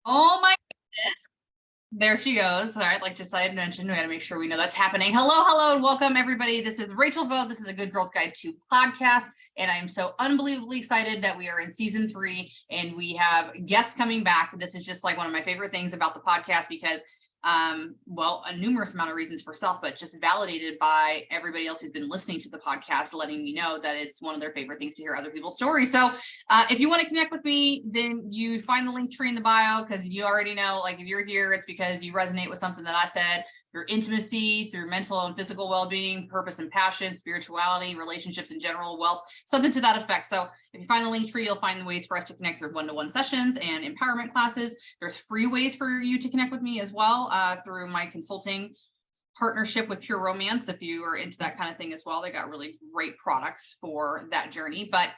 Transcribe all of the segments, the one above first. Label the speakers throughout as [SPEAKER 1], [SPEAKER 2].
[SPEAKER 1] Oh my goodness. There she goes. All right, like just I had mentioned, we got to make sure we know that's happening. Hello, and welcome everybody. This is Rachel Vogt. This is a Good Girls Guide to podcast, and I am so unbelievably excited that we are in season 3 and we have guests coming back. This is just like one of my favorite things about the podcast because well, a numerous amount of reasons for self, but just validated by everybody else who's been listening to the podcast, letting me know that it's one of their favorite things to hear other people's stories. So if you want to connect with me, then you find the link tree in the bio, because you already know, like if you're here, it's because you resonate with something that I said, through intimacy, through mental and physical well-being, purpose and passion, spirituality, relationships in general, wealth, something to that effect. So if you find the link tree, you'll find the ways for us to connect through one-to-one sessions and empowerment classes. There's free ways for you to connect with me as well through my consulting partnership with Pure Romance. If you are into that kind of thing as well, they got really great products for that journey. But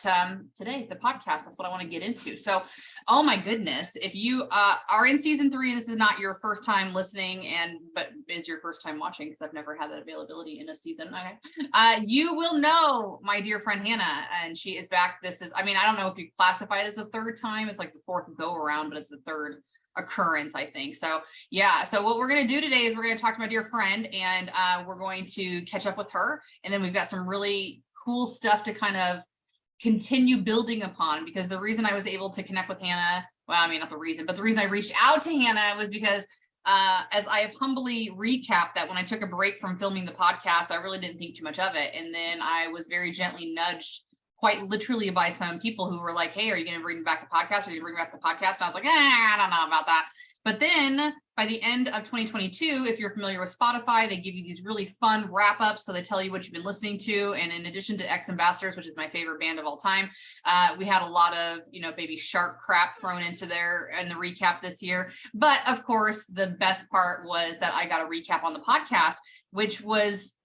[SPEAKER 1] today, the podcast, that's what I want to get into. So, oh my goodness, if you are in season 3 and this is not your first time listening, but is your first time watching, because I've never had that availability in a season, okay, you will know my dear friend Hannah, and she is back. This is, I mean, I don't know if you classify it as the third time. It's like the 4th go around, but it's the 3rd occurrence, I think. So yeah, so what we're going to do today is we're going to talk to my dear friend, and we're going to catch up with her, and then we've got some really cool stuff to kind of continue building upon, because the reason I was able to connect with Hannah, well, I mean, not the reason, but the reason I reached out to Hannah was because as I have humbly recapped that when I took a break from filming the podcast, I really didn't think too much of it, and then I was very gently nudged, quite literally, by some people who were like, hey, are you going to bring back the podcast? Are you going to bring back the podcast? And I was like, I don't know about that. But then by the end of 2022, if you're familiar with Spotify, they give you these really fun wrap ups. So they tell you what you've been listening to. And in addition to X Ambassadors, which is my favorite band of all time, we had a lot of, Baby Shark crap thrown into there in the recap this year. But of course, the best part was that I got a recap on the podcast, which was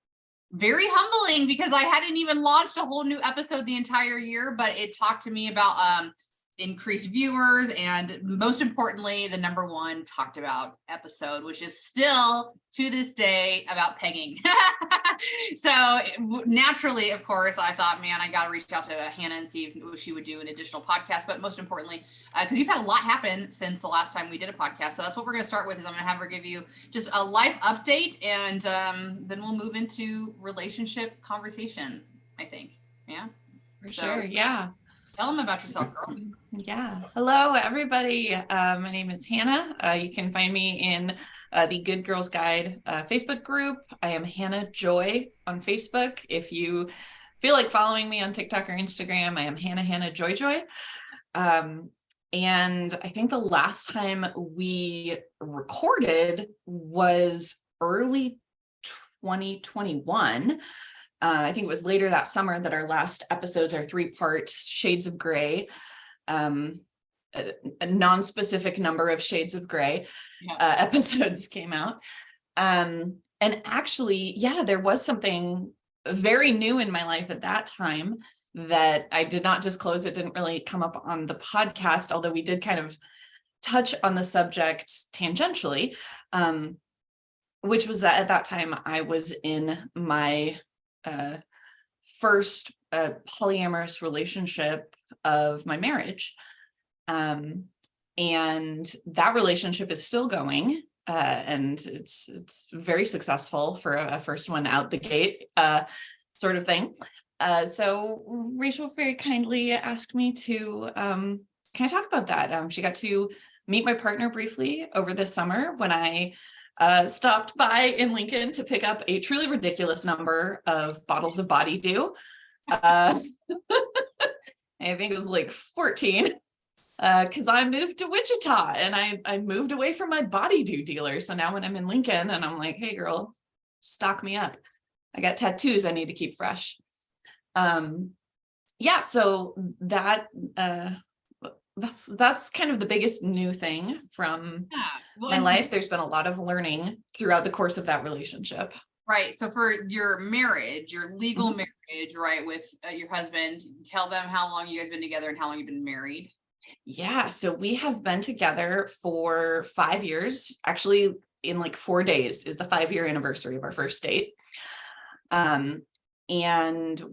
[SPEAKER 1] very humbling, because I hadn't even launched a whole new episode the entire year, but it talked to me about increased viewers, and most importantly, the #1 talked about episode, which is still to this day about pegging. So naturally, of course, I thought, man, I got to reach out to Hannah and see if she would do an additional podcast. But most importantly, because you've had a lot happen since the last time we did a podcast. So that's what we're going to start with, is I'm going to have her give you just a life update, and then we'll move into relationship conversation, I think. Yeah.
[SPEAKER 2] For sure. Yeah.
[SPEAKER 1] Tell them about yourself, girl.
[SPEAKER 2] Yeah. Hello, everybody. My name is Hannah. You can find me in the Good Girls Guide Facebook group. I am Hannah Joy on Facebook. If you feel like following me on TikTok or Instagram, I am Hannah Joy Joy. And I think the last time we recorded was early 2021. I think it was later that summer that our last episodes are 3-part Shades of Gray, a non-specific number of Shades of Gray episodes came out. And actually, yeah, there was something very new in my life at that time that I did not disclose. It didn't really come up on the podcast, although we did kind of touch on the subject tangentially, which was that at that time I was in my first polyamorous relationship of my marriage. And that relationship is still going, and it's very successful for a first one out the gate sort of thing. So Rachel very kindly asked me to, can I talk about that? She got to meet my partner briefly over the summer when I stopped by in Lincoln to pick up a truly ridiculous number of bottles of Body Dew. I think it was like 14, because I moved to Wichita and I moved away from my Body Dew dealer. So now when I'm in Lincoln and I'm like, hey girl, stock me up. I got tattoos I need to keep fresh. Yeah, so that's kind of the biggage new thing from my life. There's been a lot of learning throughout the course of that relationship.
[SPEAKER 1] Right. So for your marriage, your legal marriage, right, with your husband, tell them how long you guys been together and how long you've been married.
[SPEAKER 2] Yeah. So we have been together for 5 years. Actually, in like 4 days is the 5-year anniversary of our first date. And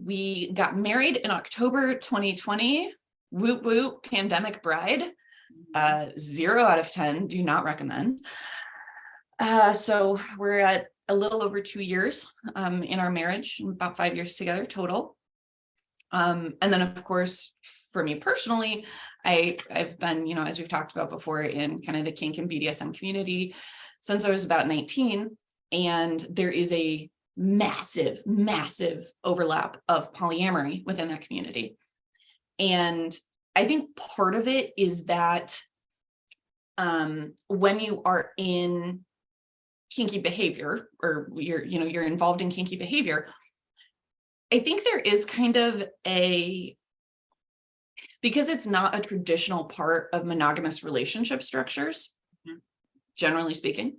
[SPEAKER 2] we got married in October 2020. Woot woot, pandemic bride. 0 out of 10, do not recommend. So we're at a little over 2 years in our marriage, about 5 years together total. And then of course, for me personally, I've been, as we've talked about before, in kind of the kink and BDSM community since I was about 19. And there is a massive, massive overlap of polyamory within that community. And I think part of it is that when you are in kinky behavior, or you're involved in kinky behavior, I think there is kind of because it's not a traditional part of monogamous relationship structures, generally speaking,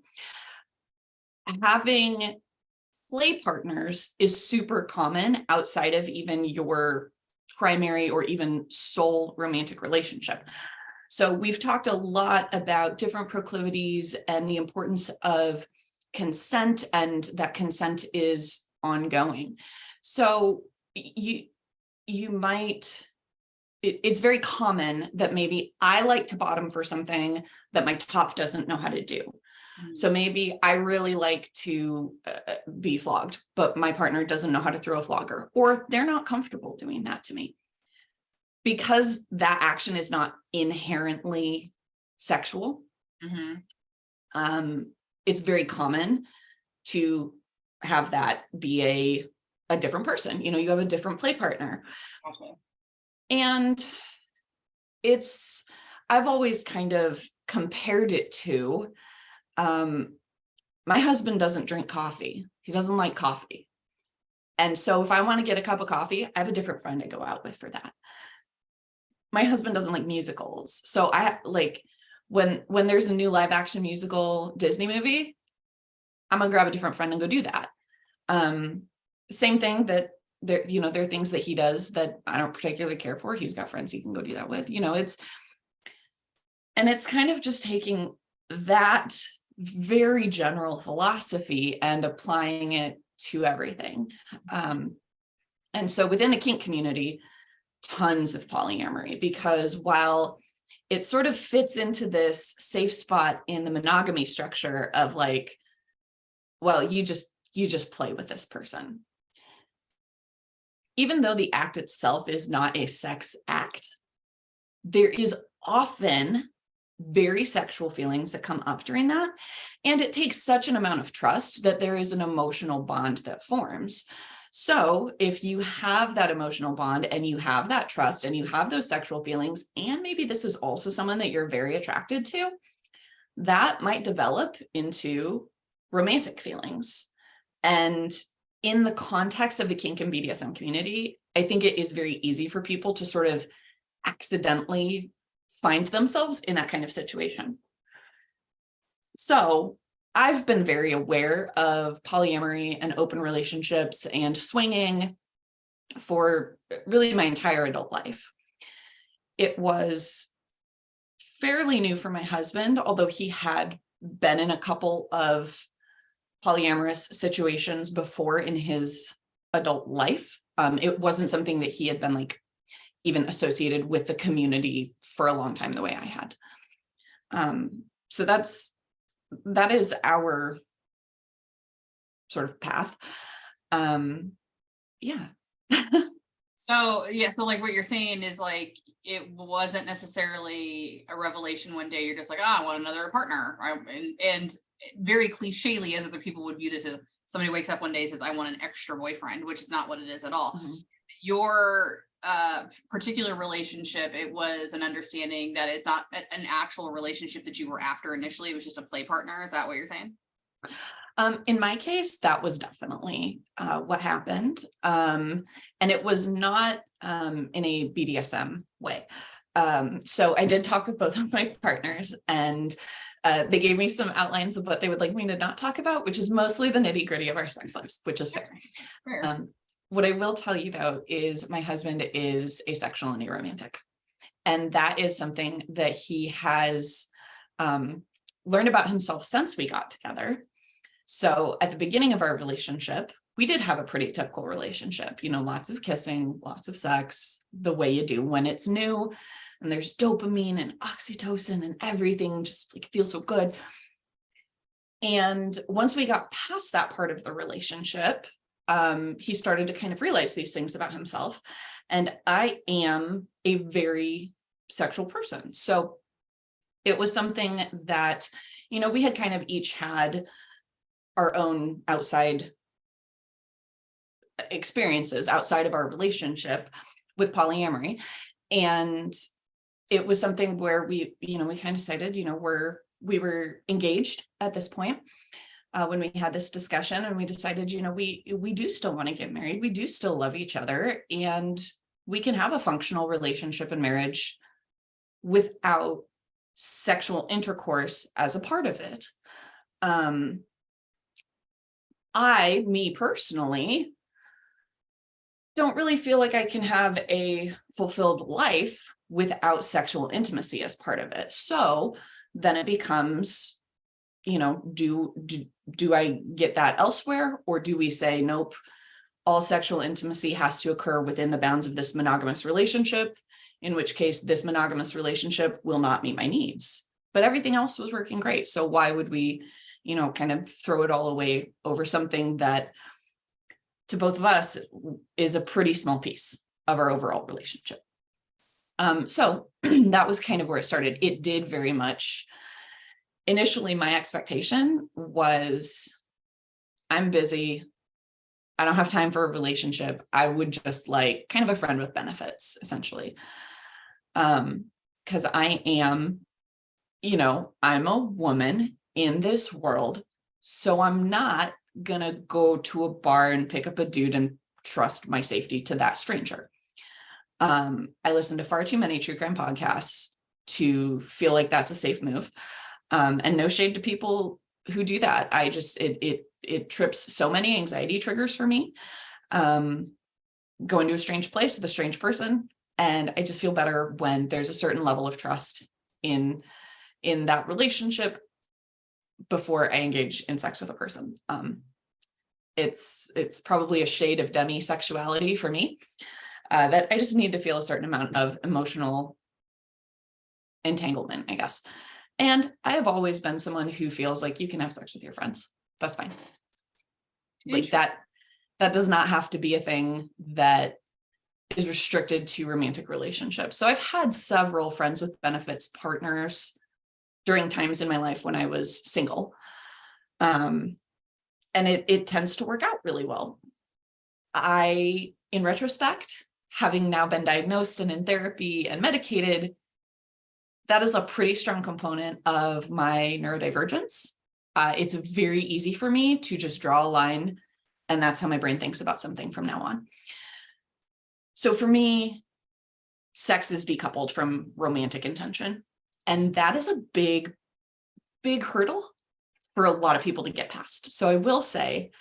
[SPEAKER 2] having play partners is super common outside of even your primary or even sole romantic relationship. So we've talked a lot about different proclivities and the importance of consent, and that consent is ongoing. So it's very common that maybe I like to bottom for something that my top doesn't know how to do. So maybe I really like to be flogged, but my partner doesn't know how to throw a flogger, or they're not comfortable doing that to me. Because that action is not inherently sexual, it's very common to have that be a different person. You have a different play partner.
[SPEAKER 1] Okay.
[SPEAKER 2] And I've always kind of compared it to, my husband doesn't drink coffee. He doesn't like coffee. And so if I want to get a cup of coffee, I have a different friend I go out with for that. My husband doesn't like musicals. So I like when there's a new live action musical Disney movie, I'm gonna grab a different friend and go do that. Same thing that there are things that he does that I don't particularly care for. He's got friends he can go do that with. It's kind of just taking that very general philosophy and applying it to everything. And so within the kink community, tons of polyamory, because while it sort of fits into this safe spot in the monogamy structure of like, well, you just play with this person. Even though the act itself is not a sex act, there is often very sexual feelings that come up during that. And it takes such an amount of trust that there is an emotional bond that forms. So if you have that emotional bond and you have that trust and you have those sexual feelings, and maybe this is also someone that you're very attracted to, that might develop into romantic feelings. And in the context of the kink and BDSM community, I think it is very easy for people to sort of accidentally find themselves in that kind of situation. So I've been very aware of polyamory and open relationships and swinging for really my entire adult life. It was fairly new for my husband, although he had been in a couple of polyamorous situations before in his adult life. It wasn't something that he had been like even associated with the community for a long time the way I had. So that is our sort of path. Yeah.
[SPEAKER 1] So like what you're saying is like, it wasn't necessarily a revelation one day. You're just like, I want another partner. And very clichély, as other people would view this, as somebody wakes up one day and says, I want an extra boyfriend, which is not what it is at all. Mm-hmm. Your particular relationship, it was an understanding that it's not an actual relationship that you were after initially. It was just a play partner. Is that what you're saying?
[SPEAKER 2] In my case, that was definitely what happened. And it was not in a BDSM way. So I did talk with both of my partners, and they gave me some outlines of what they would like me to not talk about, which is mostly the nitty-gritty of our sex lives, which is fair. What I will tell you, though, is my husband is asexual and aromantic. And that is something that he has learned about himself since we got together. So at the beginning of our relationship, we did have a pretty typical relationship, lots of kissing, lots of sex, the way you do when it's new, and there's dopamine and oxytocin and everything just like feels so good. And once we got past that part of the relationship, he started to kind of realize these things about himself. And I am a very sexual person. So it was something that, we had kind of each had our own outside experiences outside of our relationship with polyamory. And it was something where we kind of decided, we were engaged at this point when we had this discussion, and we decided, we do still want to get married. We do still love each other, and we can have a functional relationship and marriage without sexual intercourse as a part of it. Me personally, don't really feel like I can have a fulfilled life without sexual intimacy as part of it. So then it becomes, do I get that elsewhere, or do we say, nope, all sexual intimacy has to occur within the bounds of this monogamous relationship, in which case this monogamous relationship will not meet my needs. But everything else was working great. So why would we, kind of throw it all away over something that to both of us is a pretty small piece of our overall relationship. So that was kind of where it started. It did very much. Initially, my expectation was, I'm busy. I don't have time for a relationship. I would just like kind of a friend with benefits, essentially. Because I am, I'm a woman in this world. So I'm not gonna go to a bar and pick up a dude and trust my safety to that stranger. I listen to far too many true crime podcasts to feel like that's a safe move. And no shade to people who do that. I just, it trips so many anxiety triggers for me. Going to a strange place with a strange person. And I just feel better when there's a certain level of trust in that relationship before I engage in sex with a person. It's probably a shade of demisexuality for me, that I just need to feel a certain amount of emotional entanglement, I guess. And I have always been someone who feels like you can have sex with your friends. That's fine. Like that does not have to be a thing that is restricted to romantic relationships. So I've had several friends with benefits partners during times in my life when I was single. And it tends to work out really well. In retrospect, having now been diagnosed and in therapy and medicated, that is a pretty strong component of my neurodivergence. It's very easy for me to just draw a line, and that's how my brain thinks about something from now on. So for me, sex is decoupled from romantic intention. And that is a big, big hurdle for a lot of people to get past. So I will say,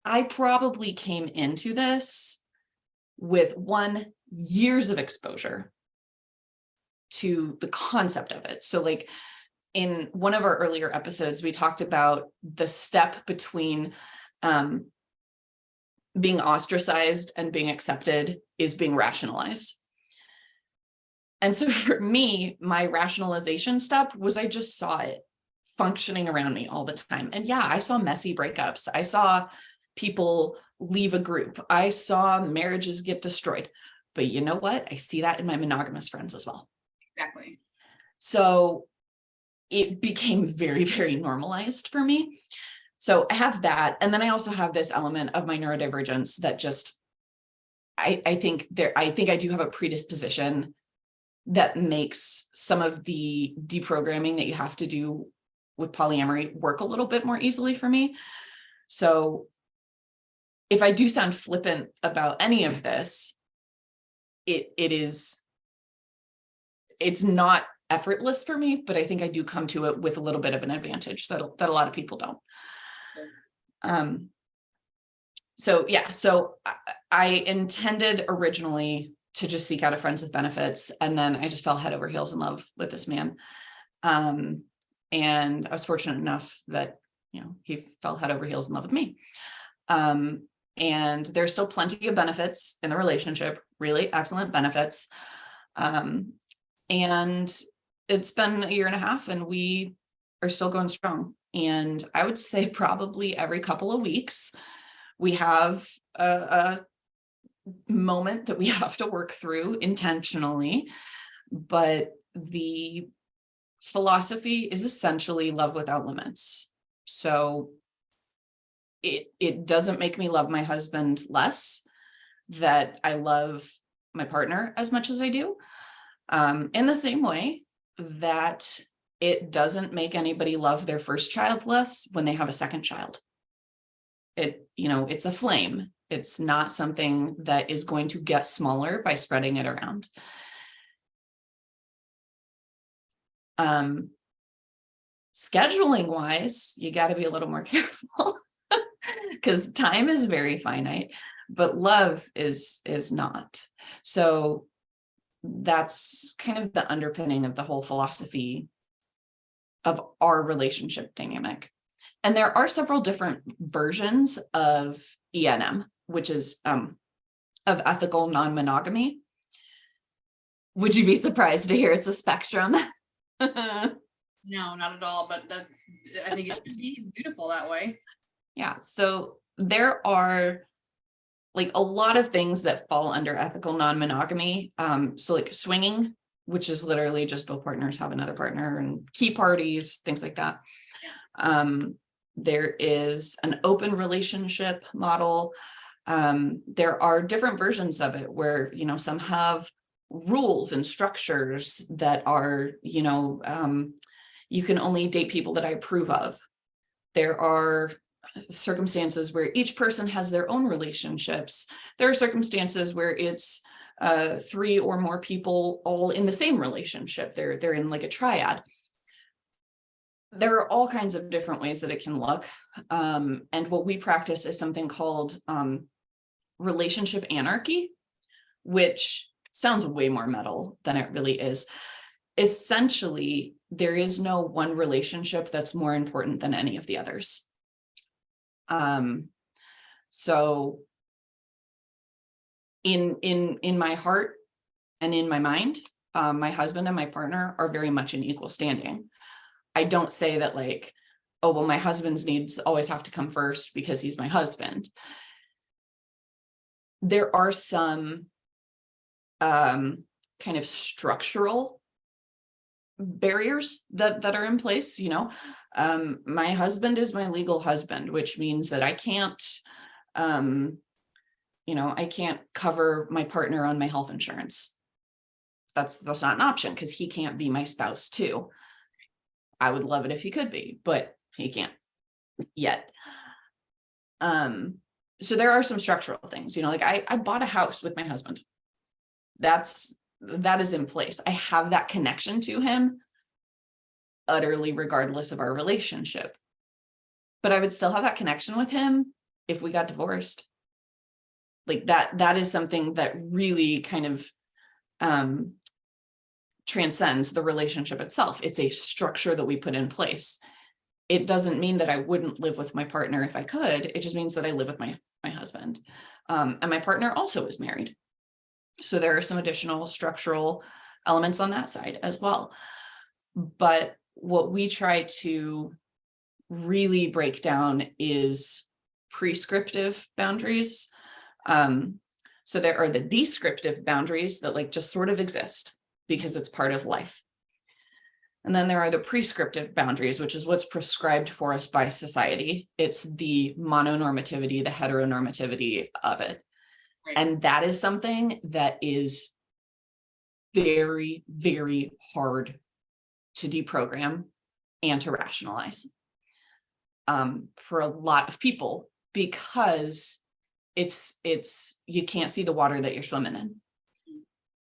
[SPEAKER 2] I probably came into this with years of exposure to the concept of it. So like in one of our earlier episodes, we talked about the step between being ostracized and being accepted is being rationalized. And so for me, my rationalization step was I just saw it functioning around me all the time. And yeah, I saw messy breakups. I saw people leave a group. I saw marriages get destroyed. But you know what? I see that in my monogamous friends as well.
[SPEAKER 1] Exactly.
[SPEAKER 2] So it became very, very normalized for me. So I have that. And then I also have this element of my neurodivergence that just, I think I do have a predisposition that makes some of the deprogramming that you have to do with polyamory work a little bit more easily for me. So if I do sound flippant about any of this, it's not effortless for me, but I think I do come to it with a little bit of an advantage that a lot of people don't. So I intended originally to just seek out a friends with benefits, and then I just fell head over heels in love with this man. And I was fortunate enough that, he fell head over heels in love with me. And there's still plenty of benefits in the relationship, really excellent benefits. And it's been a year and a half and we are still going strong. And I would say probably every couple of weeks, we have a moment that we have to work through intentionally. But the philosophy is essentially love without limits. So it doesn't make me love my husband less that I love my partner as much as I do. In the same way that it doesn't make anybody love their first child less when they have a second child. It's a flame. It's not something that is going to get smaller by spreading it around. Scheduling wise, you got to be a little more careful because time is very finite, but love is not. So that's kind of the underpinning of the whole philosophy of our relationship dynamic. And there are several different versions of ENM, which is of ethical non-monogamy. Would you be surprised to hear it's a spectrum?
[SPEAKER 1] No, not at all. But I think it should be beautiful that way.
[SPEAKER 2] Yeah. So there are like a lot of things that fall under ethical non-monogamy. So like swinging, which is literally just both partners have another partner, and key parties, things like that. There is an open relationship model. There are different versions of it where, some have rules and structures that are, you can only date people that I approve of. There are circumstances where each person has their own relationships. There are circumstances where it's 3 or more people all in the same relationship. They're in like a triad. There are all kinds of different ways that it can look. And what we practice is something called relationship anarchy, which sounds way more metal than it really is. Essentially, there is no one relationship that's more important than any of the others. So in my heart and in my mind, my husband and my partner are very much in equal standing. I don't say that like, oh, well, my husband's needs always have to come first because he's my husband. There are some kind of structural barriers that are in place. My husband is my legal husband, which means that I can't I can't cover my partner on my health insurance. That's not an option because he can't be my spouse too. I would love it if he could be, but he can't yet. So there are some structural things, like I bought a house with my husband. That is in place. I have that connection to him utterly regardless of our relationship. But I would still have that connection with him if we got divorced. Like that is something that really kind of transcends the relationship itself. It's a structure that we put in place. It doesn't mean that I wouldn't live with my partner if I could. It just means that I live with my husband. And my partner also is married. So there are some additional structural elements on that side as well. But what we try to really break down is prescriptive boundaries. So there are the descriptive boundaries that like just sort of exist because it's part of life. And then there are the prescriptive boundaries, which is what's prescribed for us by society. It's the mononormativity, the heteronormativity of it. Right. And that is something that is very, very hard to deprogram and to rationalize for a lot of people, because it's you can't see the water that you're swimming in.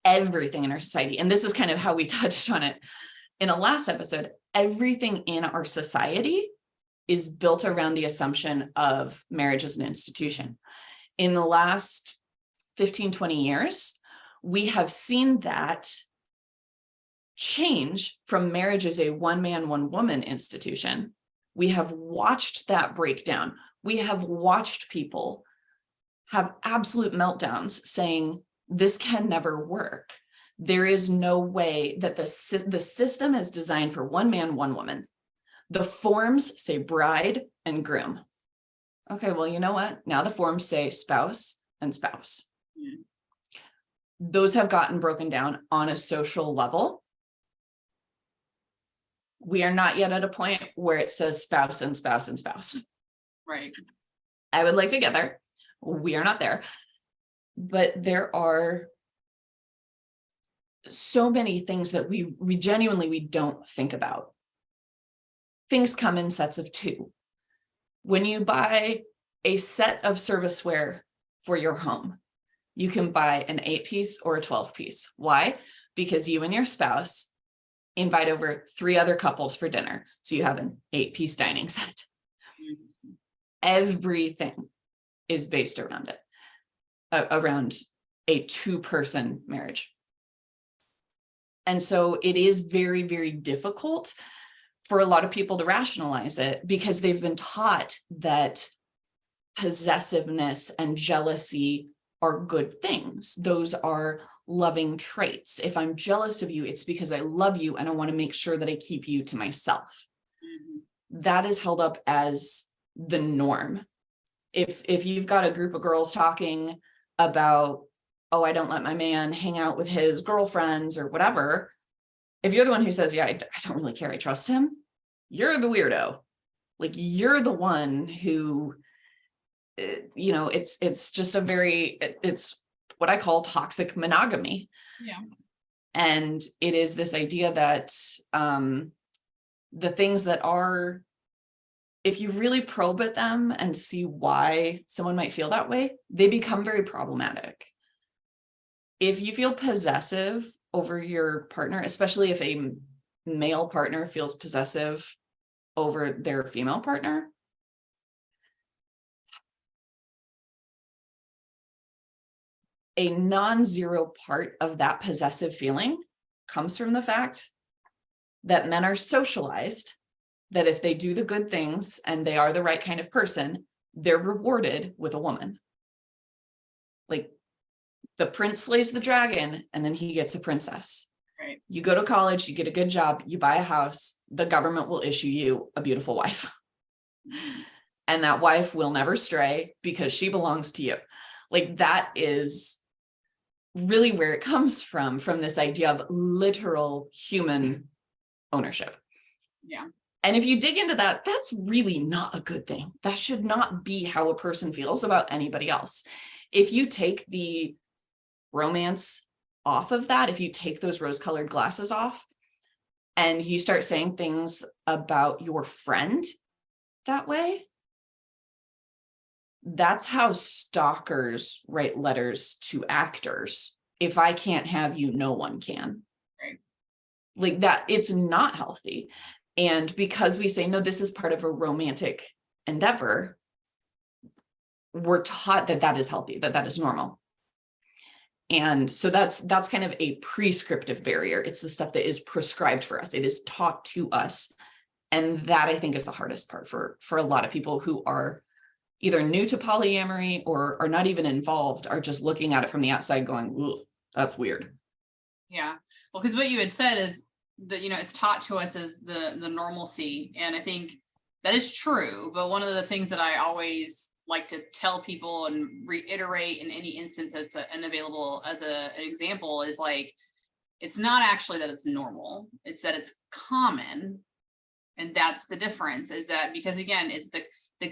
[SPEAKER 2] Everything in our society, and this is kind of how we touched on it in a last episode, everything in our society is built around the assumption of marriage as an institution. In the last 15, 20 years, we have seen that change from marriage as a one man, one woman institution. We have watched that break down. We have watched people have absolute meltdowns saying, this can never work. There is no way that the system is designed for one man, one woman. The forms say bride and groom. Okay, well, you know what? Now the forms say spouse and spouse.
[SPEAKER 1] Mm.
[SPEAKER 2] Those have gotten broken down on a social level. We are not yet at a point where it says spouse and spouse and spouse.
[SPEAKER 1] Right.
[SPEAKER 2] I would like to get there. We are not there. But there are so many things that we genuinely, we don't think about. Things come in sets of 2. When you buy a set of serviceware for your home, you can buy an 8-piece or a 12-piece. Why? Because you and your spouse invite over 3 other couples for dinner. So you have an 8-piece dining set.
[SPEAKER 1] Mm-hmm.
[SPEAKER 2] Everything is based around it, around a 2-person marriage. And so it is very, very difficult for a lot of people to rationalize it because they've been taught that possessiveness and jealousy are good things. Those are loving traits. If I'm jealous of you, it's because I love you and I want to make sure that I keep you to myself. Mm-hmm. That is held up as the norm. If you've got a group of girls talking about, oh, I don't let my man hang out with his girlfriends or whatever, if you're the one who says, yeah, I don't really care, I trust him, you're the weirdo. Like, you're the one who, you know, it's just it's what I call toxic monogamy.
[SPEAKER 1] Yeah. And
[SPEAKER 2] it is this idea that the things that are, if you really probe at them and see why someone might feel that way, they become very problematic. If you feel possessive over your partner, especially if a male partner feels possessive over their female partner, a non-zero part of that possessive feeling comes from the fact that men are socialized, that if they do the good things and they are the right kind of person, they're rewarded with a woman. Like, the prince slays the dragon and then he gets a princess.
[SPEAKER 1] Right.
[SPEAKER 2] You go to college, you get a good job, you buy a house, the government will issue you a beautiful wife. And that wife will never stray because she belongs to you. Like, that is really where it comes from this idea of literal human ownership.
[SPEAKER 1] Yeah.
[SPEAKER 2] And if you dig into that, that's really not a good thing. That should not be how a person feels about anybody else. If you take the romance off of that, if you take those rose-colored glasses off and you start saying things about your friend that way, that's how stalkers write letters to actors. If I can't have you, no one can.
[SPEAKER 1] Right.
[SPEAKER 2] Like that, it's not healthy. And because we say, no, this is part of a romantic endeavor, we're taught that that is healthy, that that is normal. And so that's kind of a prescriptive barrier. It's the stuff that is prescribed for us. It is taught to us. And that, I think, is the hardest part for a lot of people who are either new to polyamory or are not even involved, are just looking at it from the outside going, ooh, that's weird.
[SPEAKER 1] Yeah. Well, because what you had said is that, you know, it's taught to us as the normalcy. And I think that is true. But one of the things that I always like to tell people and reiterate in any instance that's unavailable as an example is like, it's not actually that it's normal. It's that it's common. And that's the difference, is that because, again, it's the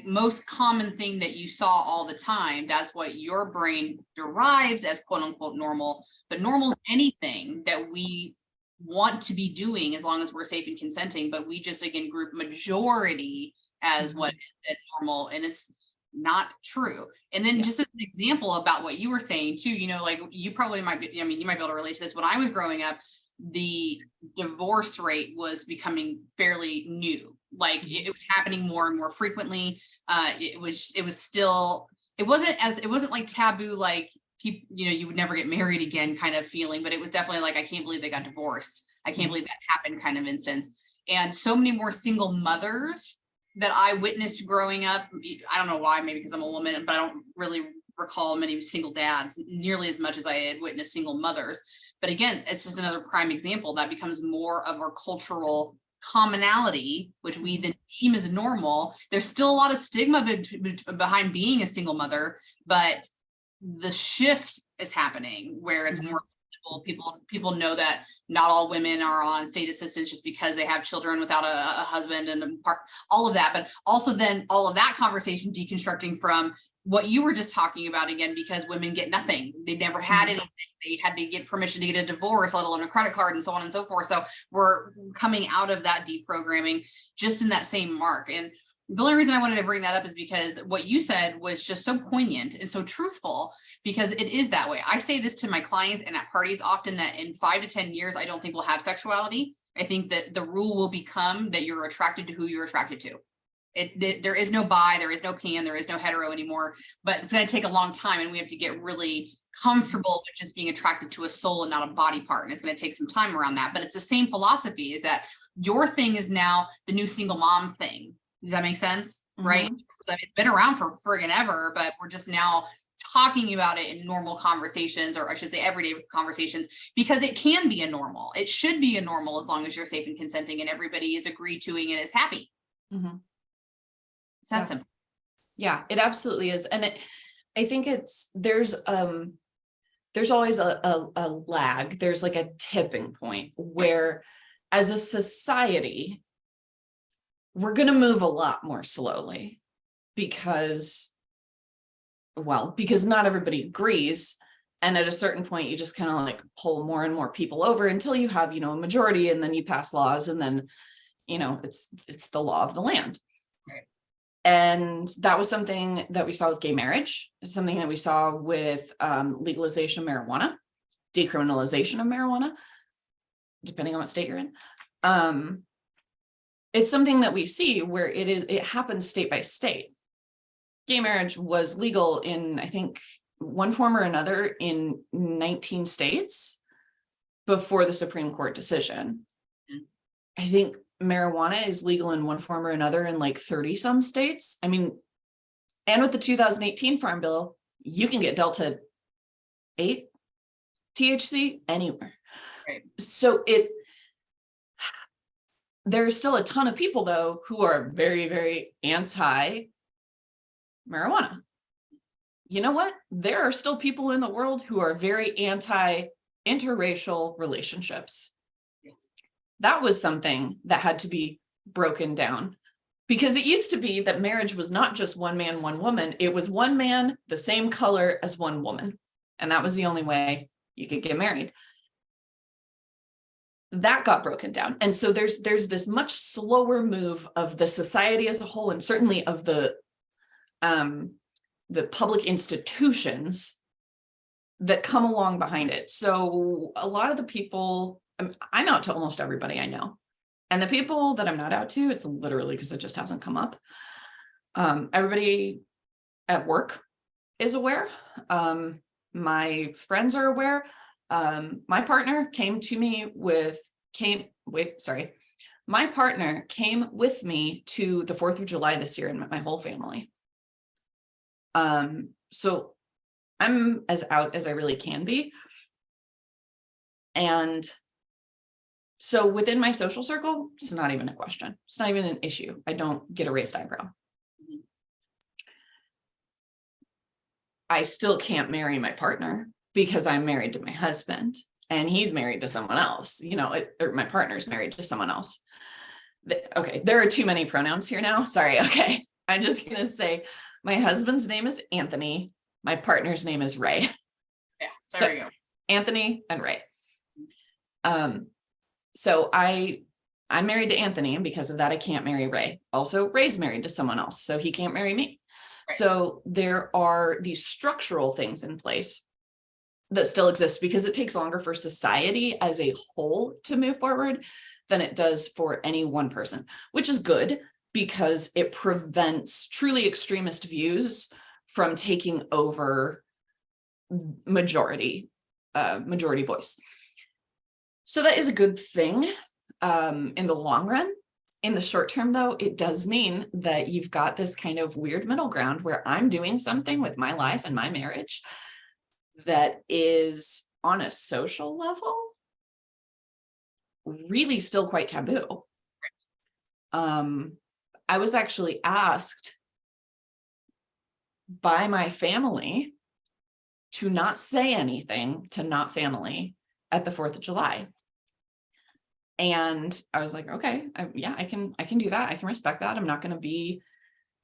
[SPEAKER 1] most common thing that you saw all the time. That's what your brain derives as quote unquote normal. But normal is anything that we want to be doing as long as we're safe and consenting. But we just, again, group majority as what is normal. And it's not true. And then just as an example about what you were saying too, you know, like you probably might be, I mean, you might be able to relate to this. When I was growing up, the divorce rate was becoming fairly new. Like it was happening more and more frequently. It wasn't like taboo, like people, you know, you would never get married again kind of feeling, but it was definitely like, I can't believe they got divorced. I can't believe that happened kind of instance. And so many more single mothers that I witnessed growing up, I don't know why, maybe because I'm a woman, but I don't really recall many single dads nearly as much as I had witnessed single mothers. But again, it's just another prime example that becomes more of our cultural commonality, which we then deem as normal. There's still a lot of stigma behind being a single mother, but the shift is happening where it's more people know that not all women are on state assistance just because they have children without a husband and all of that. But also then all of that conversation deconstructing from what you were just talking about again, because women get nothing. They never had anything. They had to get permission to get a divorce, let alone a credit card and so on and so forth. So we're coming out of that deprogramming just in that same mark. And the only reason I wanted to bring that up is because what you said was just so poignant and so truthful, because it is that way. I say this to my clients and at parties often that in 5 to 10 years, I don't think we'll have sexuality. I think that the rule will become that you're attracted to who you're attracted to. There is no bi, there is no pan, there is no hetero anymore, but it's going to take a long time and we have to get really comfortable with just being attracted to a soul and not a body part. And it's going to take some time around that, but it's the same philosophy, is that your thing is now the new single mom thing. Does that make sense? Right? It's been around for friggin' ever, but we're just now talking about it in normal conversations, or I should say everyday conversations, because it can be a normal. It should be a normal as long as you're safe and consenting and everybody is agreed to it and is happy. It's that simple.
[SPEAKER 2] Yeah, it absolutely is. And I think there's always a lag. There's like a tipping point where as a society, we're going to move a lot more slowly because not everybody agrees. And at a certain point, you just kind of like pull more and more people over until you have, a majority, and then you pass laws, and then, it's the law of the land.
[SPEAKER 1] Right.
[SPEAKER 2] And that was something that we saw with gay marriage. It's something that we saw with legalization of marijuana, decriminalization of marijuana, depending on what state you're in. It's something that we see where it happens state by state. Gay marriage was legal in, I think, one form or another in 19 states before the Supreme Court decision. I think marijuana is legal in one form or another in like 30 some states. I mean, and with the 2018 Farm Bill, you can get Delta 8 THC anywhere.
[SPEAKER 1] Right.
[SPEAKER 2] So there's still a ton of people though who are very, very anti marijuana. You know what? There are still people in the world who are very anti interracial relationships.
[SPEAKER 1] Yes.
[SPEAKER 2] That was something that had to be broken down, because it used to be that marriage was not just one man, one woman. It was one man, the same color as one woman. And that was the only way you could get married. That got broken down. And so there's this much slower move of the society as a whole, and certainly of the public institutions that come along behind it. So a lot of the people, I'm out to almost everybody I know. And the people that I'm not out to, it's literally because it just hasn't come up. Everybody at work is aware. My friends are aware. My partner came with me to the 4th of July this year and met my whole family. So I'm as out as I really can be. And so within my social circle, it's not even a question. It's not even an issue. I don't get a raised eyebrow. I still can't marry my partner because I'm married to my husband and he's married to someone else, or my partner's married to someone else. Okay, there are too many pronouns here now. Sorry. Okay. I'm just going to say my husband's name is Anthony. My partner's name is Ray.
[SPEAKER 1] Yeah, there we go.
[SPEAKER 2] Anthony and Ray. So I'm married to Anthony, and because of that, I can't marry Ray. Also, Ray's married to someone else, so he can't marry me. Right. So there are these structural things in place that still exist because it takes longer for society as a whole to move forward than it does for any one person, which is good because it prevents truly extremist views from taking over majority voice. So that is a good thing in the long run. In the short term, though, it does mean that you've got this kind of weird middle ground where I'm doing something with my life and my marriage that is on a social level really still quite taboo. I was actually asked by my family to not say anything to not family at the 4th of July. And I was like, okay, yeah, I can do that. I can respect that. I'm not going to be,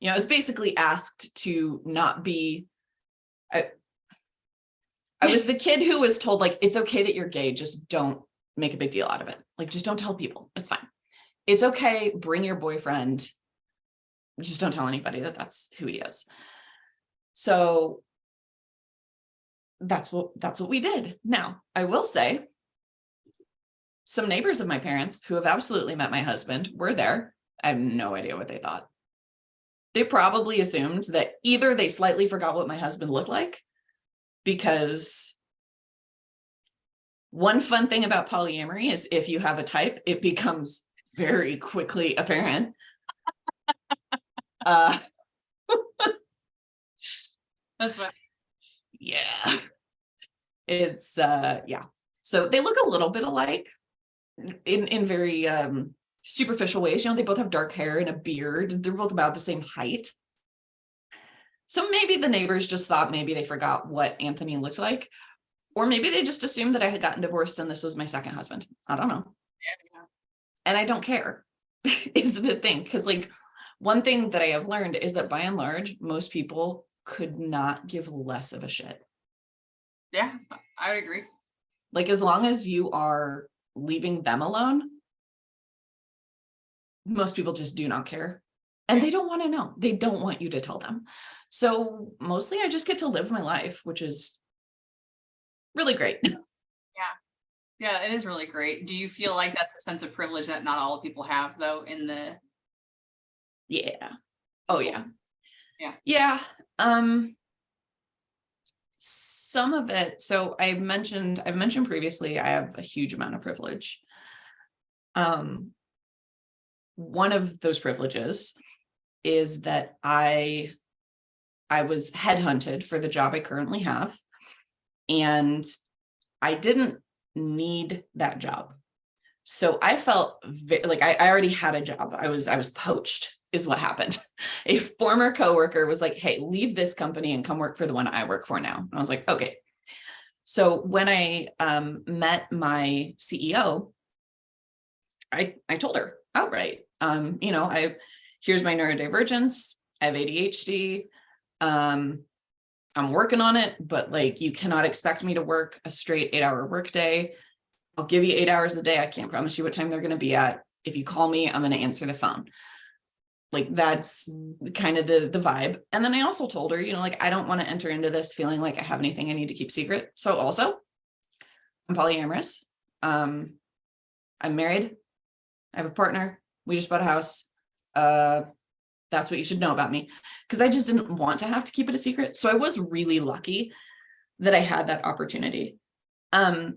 [SPEAKER 2] I was basically asked to not be, I was the kid who was told, like, it's okay that you're gay. Just don't make a big deal out of it. Like, just don't tell people. It's fine. It's okay. Bring your boyfriend. Just don't tell anybody that that's who he is. So that's what we did. Now, I will say, some neighbors of my parents who have absolutely met my husband were there. I have no idea what they thought. They probably assumed that either they slightly forgot what my husband looked like, because one fun thing about polyamory is if you have a type, it becomes very quickly apparent.
[SPEAKER 1] That's what.
[SPEAKER 2] Yeah. It's yeah. So they look a little bit alike in very superficial ways. They both have dark hair and a beard. They're both about the same height. So maybe the neighbors just thought maybe they forgot what Anthony looked like, or maybe they just assumed that I had gotten divorced and this was my second husband. I don't know.
[SPEAKER 1] Yeah.
[SPEAKER 2] And I don't care is the thing. Because like one thing that I have learned is that by and large, most people could not give less of a shit.
[SPEAKER 1] Yeah, I would agree.
[SPEAKER 2] Like, as long as you are leaving them alone, most people just do not care. And they don't want to know. They don't want you to tell them. So mostly I just get to live my life, which is really great.
[SPEAKER 1] Yeah, it is really great. Do you feel like that's a sense of privilege that not all people have, though, in the...
[SPEAKER 2] Yeah. Oh, yeah.
[SPEAKER 1] Yeah.
[SPEAKER 2] Yeah. Some of it. So I've mentioned previously, I have a huge amount of privilege. One of those privileges is that I was headhunted for the job I currently have, and I didn't need that job. So I felt like I already had a job. I was poached is what happened. A former coworker was like, hey, leave this company and come work for the one I work for now. And I was like, okay. So when I met my CEO, I told her outright, here's my neurodivergence. I have ADHD. I'm working on it, but like, you cannot expect me to work a straight 8-hour workday. I'll give you 8 hours a day. I can't promise you what time they're going to be at. If you call me, I'm going to answer the phone. Like, that's kind of the vibe. And then I also told her, like, I don't want to enter into this feeling like I have anything I need to keep secret. So also, I'm polyamorous. I'm married. I have a partner. We just bought a house. That's what you should know about me, because I just didn't want to have to keep it a secret. So I was really lucky that I had that opportunity. I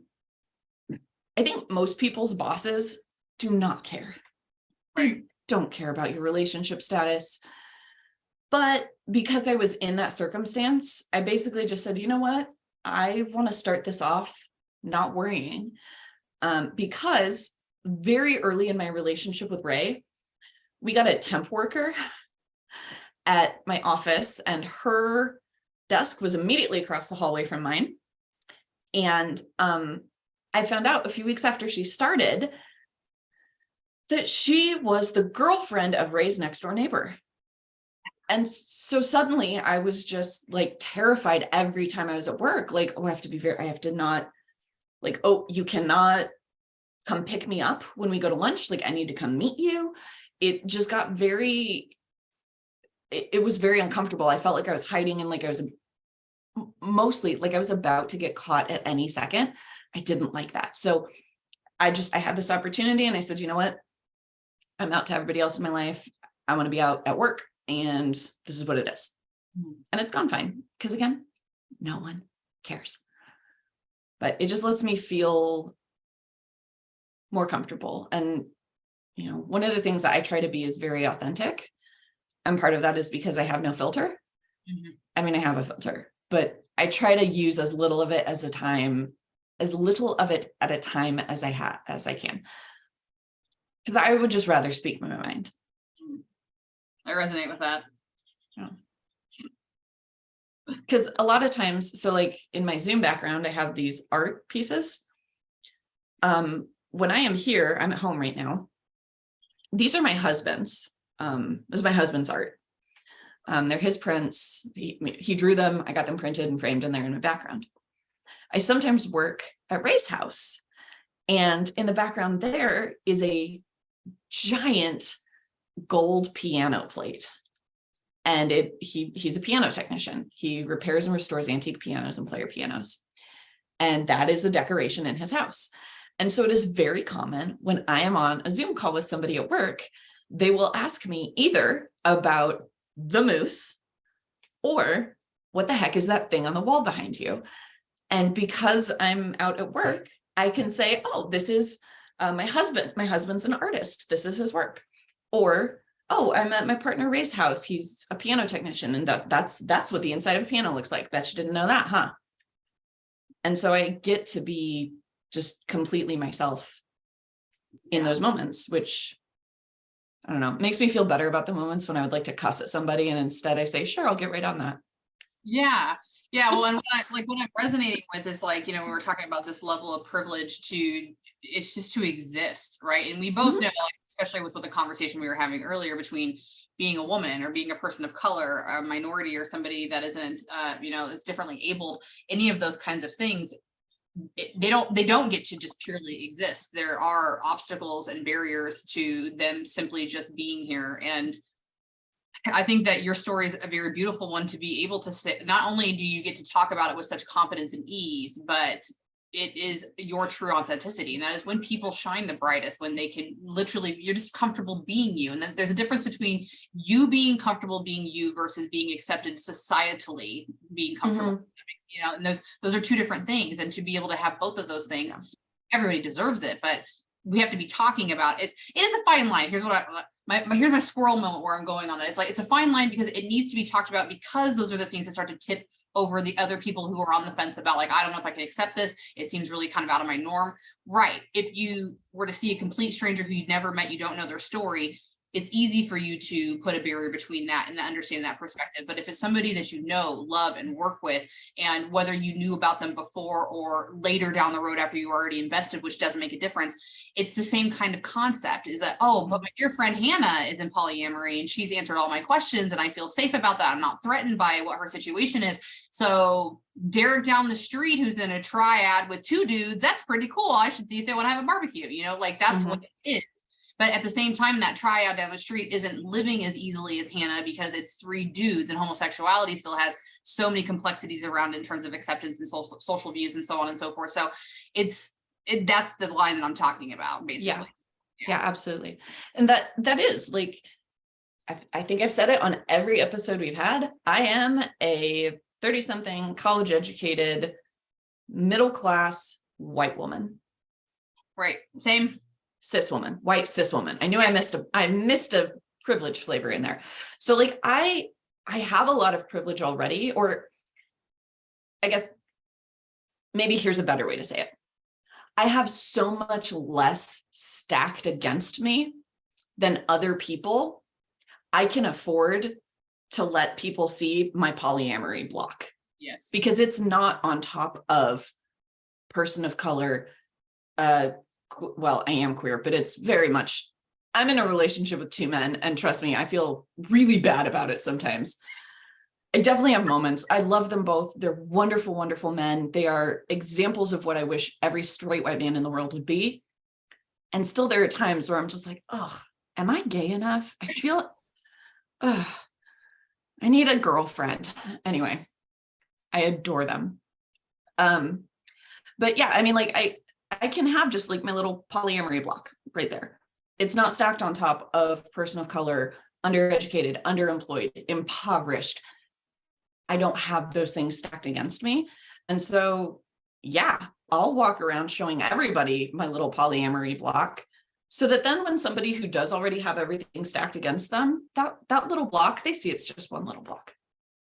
[SPEAKER 2] think most people's bosses do not care. They don't care about your relationship status. But because I was in that circumstance, I basically just said, you know what? I want to start this off not worrying. Because very early in my relationship with Ray, we got a temp worker at my office, and her desk was immediately across the hallway from mine. And I found out a few weeks after she started that she was the girlfriend of Ray's next door neighbor. And so suddenly I was just like terrified every time I was at work. Like, oh, I have to not, like, oh, you cannot come pick me up when we go to lunch. Like, I need to come meet you. It just got it was very uncomfortable. I felt like I was hiding, and like I was mostly like I was about to get caught at any second. I didn't like that. So I had this opportunity, and I said, you know what? I'm out to everybody else in my life. I want to be out at work, and this is what it is. And it's gone fine. Because again, no one cares. But it just lets me feel more comfortable. And one of the things that I try to be is very authentic. And part of that is because I have no filter.
[SPEAKER 1] Mhm.
[SPEAKER 2] I mean, I have a filter, but I try to use as little of it as at a time as I can. Because I would just rather speak my mind.
[SPEAKER 1] I resonate with that.
[SPEAKER 2] Because a lot of times, so like in my Zoom background, I have these art pieces. When I am here, I'm at home right now. These are my husband's. This is my husband's art. They're his prints. He drew them. I got them printed and framed, and they're in my background. I sometimes work at Ray's house, and in the background there is a giant gold piano plate. And he's a piano technician. He repairs and restores antique pianos and player pianos. And that is the decoration in his house. And so it is very common when I am on a Zoom call with somebody at work, they will ask me either about the moose or what the heck is that thing on the wall behind you? And because I'm out at work, I can say, oh, this is my husband. My husband's an artist. This is his work. Or, oh, I'm at my partner Ray's house. He's a piano technician. And that's what the inside of a piano looks like. Bet you didn't know that, huh? And so I get to be just completely myself in those moments, which, I don't know, makes me feel better about the moments when I would like to cuss at somebody. And instead I say, sure, I'll get right on that.
[SPEAKER 1] Yeah. Yeah. Well, and what I'm resonating with is like, when we're talking about this level of privilege it's just to exist. Right. And we both know, like, especially with the conversation we were having earlier between being a woman or being a person of color, a minority, or somebody that isn't, it's differently abled, any of those kinds of things, they don't get to just purely exist. There are obstacles and barriers to them simply just being here. And I think that your story is a very beautiful one to be able to say. Not only do you get to talk about it with such confidence and ease, but it is your true authenticity. And that is when people shine the brightest, when they can literally, you're just comfortable being you. And then there's a difference between you being comfortable being you versus being accepted societally, being comfortable. And those are two different things. And to be able to have both of those things, everybody deserves it. But we have to be talking about it. It is a fine line. Here's what here's my squirrel moment where I'm going on that. It's like, it's a fine line because it needs to be talked about, because those are the things that start to tip over the other people who are on the fence about, like, I don't know if I can accept this. It seems really kind of out of my norm. Right. If you were to see a complete stranger who you'd never met, you don't know their story, it's easy for you to put a barrier between that and understanding that perspective. But if it's somebody that you know, love, and work with, and whether you knew about them before or later down the road after you already invested, which doesn't make a difference, it's the same kind of concept, is that, oh, but my dear friend Hannah is in polyamory and she's answered all my questions and I feel safe about that. I'm not threatened by what her situation is. So Derek down the street, who's in a triad with two dudes, that's pretty cool. I should see if they want to have a barbecue, like that's what it is. But at the same time, that triad down the street isn't living as easily as Hannah, because it's three dudes, and homosexuality still has so many complexities around in terms of acceptance and social views and so on and so forth. So that's the line that I'm talking about, basically.
[SPEAKER 2] Yeah, absolutely. And that is like, I think I've said it on every episode we've had. I am a 30-something college educated, middle-class white woman.
[SPEAKER 1] Right. Same.
[SPEAKER 2] Cis woman, white cis woman. I knew I missed a privilege flavor in there. So like I have a lot of privilege already, or I guess maybe here's a better way to say it. I have so much less stacked against me than other people. I can afford to let people see my polyamory block.
[SPEAKER 1] Yes.
[SPEAKER 2] Because it's not on top of person of color, well, I am queer, but it's very much, I'm in a relationship with two men, and trust me, I feel really bad about it sometimes. I definitely have moments. I love them both. They're wonderful, wonderful men. They are examples of what I wish every straight white man in the world would be. And still there are times where I'm just like, oh, am I gay enough? I feel, I need a girlfriend. Anyway, I adore them. But yeah, I mean, like I can have just like my little polyamory block right there. It's not stacked on top of person of color, undereducated, underemployed, impoverished. I don't have those things stacked against me. And so, yeah, I'll walk around showing everybody my little polyamory block So that then when somebody who does already have everything stacked against them, that little block, they see it's just one little block.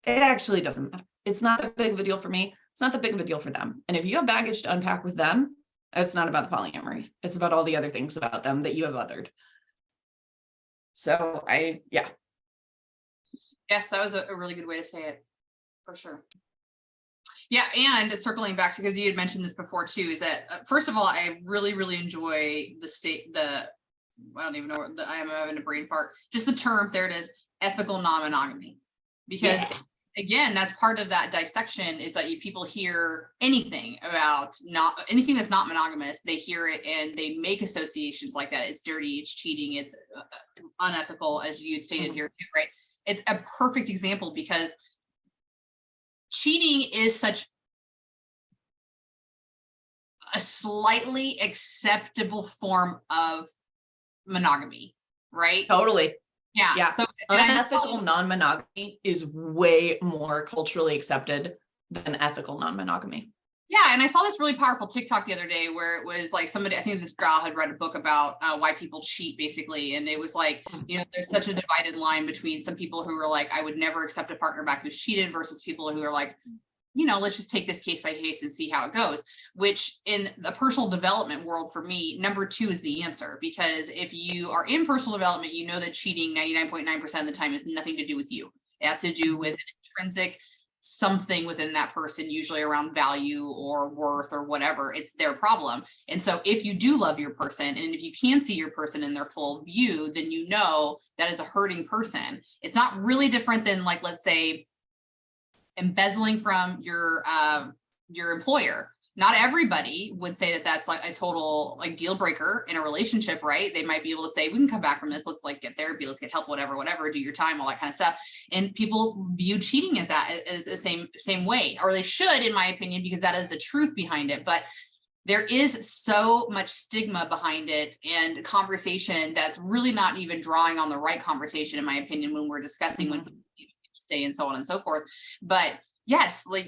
[SPEAKER 2] It actually doesn't matter. It's not that big of a deal for me. It's not that big of a deal for them. And if you have baggage to unpack with them, it's not about the polyamory. It's about all the other things about them that you have othered. So yeah.
[SPEAKER 1] Yes, that was a really good way to say it, for sure. Yeah, and circling back to, because you had mentioned this before too, is that first of all, I really, really enjoy I don't even know, I'm having a brain fart. Just the term, there it is, ethical non-monogamy. Because again, that's part of that dissection, is that people hear anything about anything that's not monogamous, they hear it and they make associations like that. It's dirty, it's cheating, it's unethical, as you had stated here too, right? It's a perfect example, because cheating is such a slightly acceptable form of monogamy, right?
[SPEAKER 2] Totally.
[SPEAKER 1] Yeah.
[SPEAKER 2] So unethical non-monogamy is way more culturally accepted than ethical non-monogamy.
[SPEAKER 1] Yeah, and I saw this really powerful TikTok the other day where it was like somebody, I think this gal had read a book about why people cheat, basically. And it was like, there's such a divided line between some people who are like, I would never accept a partner back who's cheated, versus people who are like, let's just take this case by case and see how it goes, which in the personal development world, for me, number 2 is the answer. Because if you are in personal development, you know that cheating 99.9% of the time has nothing to do with you. It has to do with an intrinsic something within that person, usually around value or worth or whatever. It's their problem. And so if you do love your person, and if you can see your person in their full view, then that is a hurting person. It's not really different than, like, let's say, embezzling from your employer. Not everybody would say that that's like a total like deal breaker in a relationship, right? They might be able to say, we can come back from this. Let's like get therapy. Let's get help, whatever, do your time, all that kind of stuff. And people view cheating as that, as the same way, or they should, in my opinion, because that is the truth behind it. But there is so much stigma behind it, and conversation that's really not even drawing on the right conversation, in my opinion, when we're discussing when people stay and so on and so forth. But yes, like,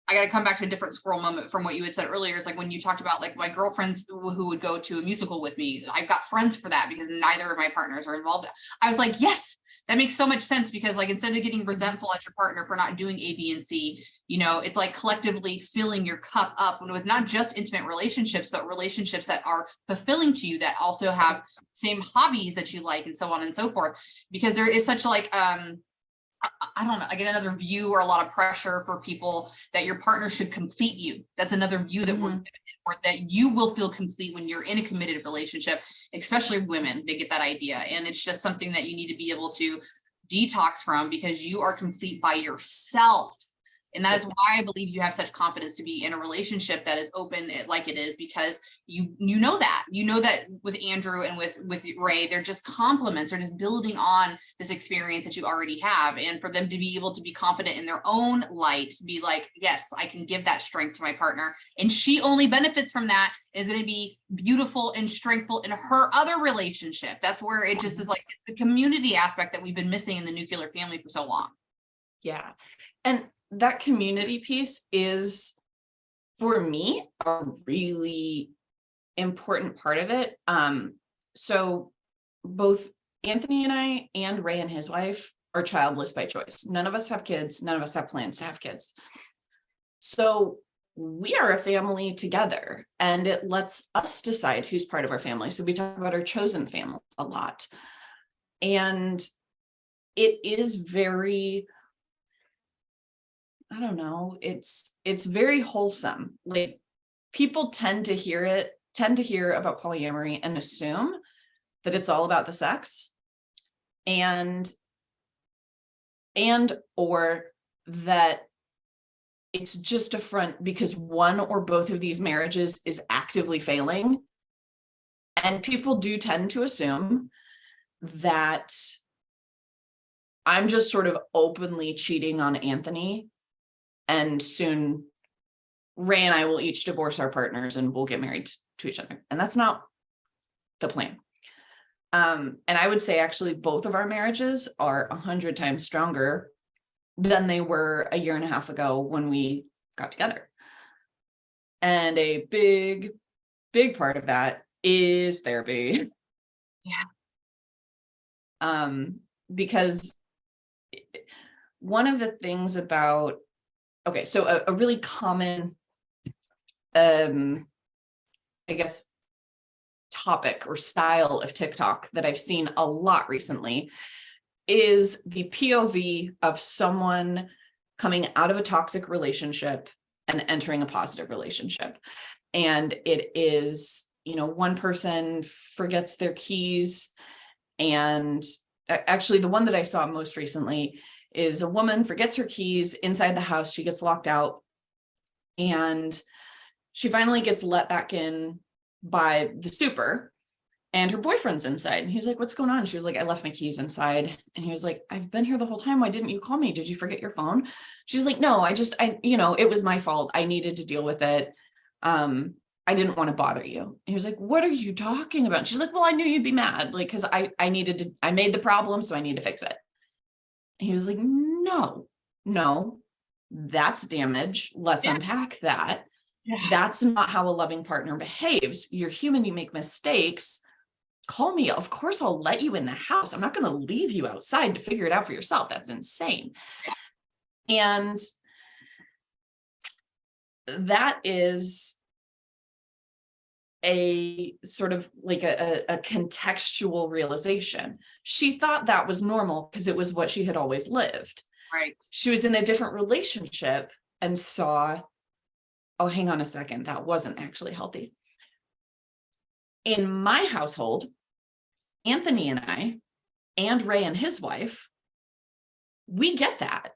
[SPEAKER 1] I got to come back to a different squirrel moment from what you had said earlier. It's like when you talked about like my girlfriends who would go to a musical with me. I've got friends for that because neither of my partners are involved. I was like, yes, that makes so much sense, because like instead of getting resentful at your partner for not doing A, B, and C, it's like collectively filling your cup up with not just intimate relationships, but relationships that are fulfilling to you, that also have same hobbies that you like, and so on and so forth. Because there is such like, I don't know, I get another view or a lot of pressure for people that your partner should complete you. That's another view that or that you will feel complete when you're in a committed relationship, especially women. They get that idea. And it's just something that you need to be able to detox from, because you are complete by yourself. And that is why I believe you have such confidence to be in a relationship that is open like it is, because you know that with Andrew and with Ray, they're just compliments. They're just building on this experience that you already have. And for them to be able to be confident in their own light, to be like, yes, I can give that strength to my partner, and she only benefits from that, is going to be beautiful and strengthful in her other relationship. That's where it just is like the community aspect that we've been missing in the nuclear family for so long.
[SPEAKER 2] Yeah. And that community piece is, for me, a really important part of it. So both Anthony and I, and Ray and his wife, are childless by choice. None of us have kids. None of us have plans to have kids. So we are a family together, and it lets us decide who's part of our family. So we talk about our chosen family a lot. And it is very, I don't know, it's very wholesome. Like, people tend to hear about polyamory and assume that it's all about the sex, and or that it's just a front because one or both of these marriages is actively failing. And people do tend to assume that I'm just sort of openly cheating on Anthony, and soon Ray and I will each divorce our partners and we'll get married to each other. And that's not the plan. And I would say actually both of our marriages are 100 times stronger than they were a year and a half ago when we got together. And a big part of that is therapy.
[SPEAKER 1] Yeah.
[SPEAKER 2] Because one of the things about, okay, so a really common, I guess, topic or style of TikTok that I've seen a lot recently is the POV of someone coming out of a toxic relationship and entering a positive relationship. And it is, one person forgets their keys. And actually, the one that I saw most recently is a woman forgets her keys inside the house. She gets locked out and she finally gets let back in by the super, and her boyfriend's inside. And he was like, what's going on? She was like, I left my keys inside. And he was like, I've been here the whole time. Why didn't you call me? Did you forget your phone? She's like, no, it was my fault. I needed to deal with it. I didn't want to bother you. And he was like, what are you talking about? And she's like, well, I knew you'd be mad. Like, cause I made the problem, so I need to fix it. And he was like, no, that's damage. Let's unpack that. Yeah. That's not how a loving partner behaves. You're human. You make mistakes. Call me. Of course, I'll let you in the house. I'm not going to leave you outside to figure it out for yourself. That's insane. And that is a sort of like a contextual realization. She thought that was normal because it was what she had always lived.
[SPEAKER 1] Right.
[SPEAKER 2] She was in a different relationship and saw, oh, hang on a second, that wasn't actually healthy. In my household, Anthony and I, and Ray and his wife, we get that.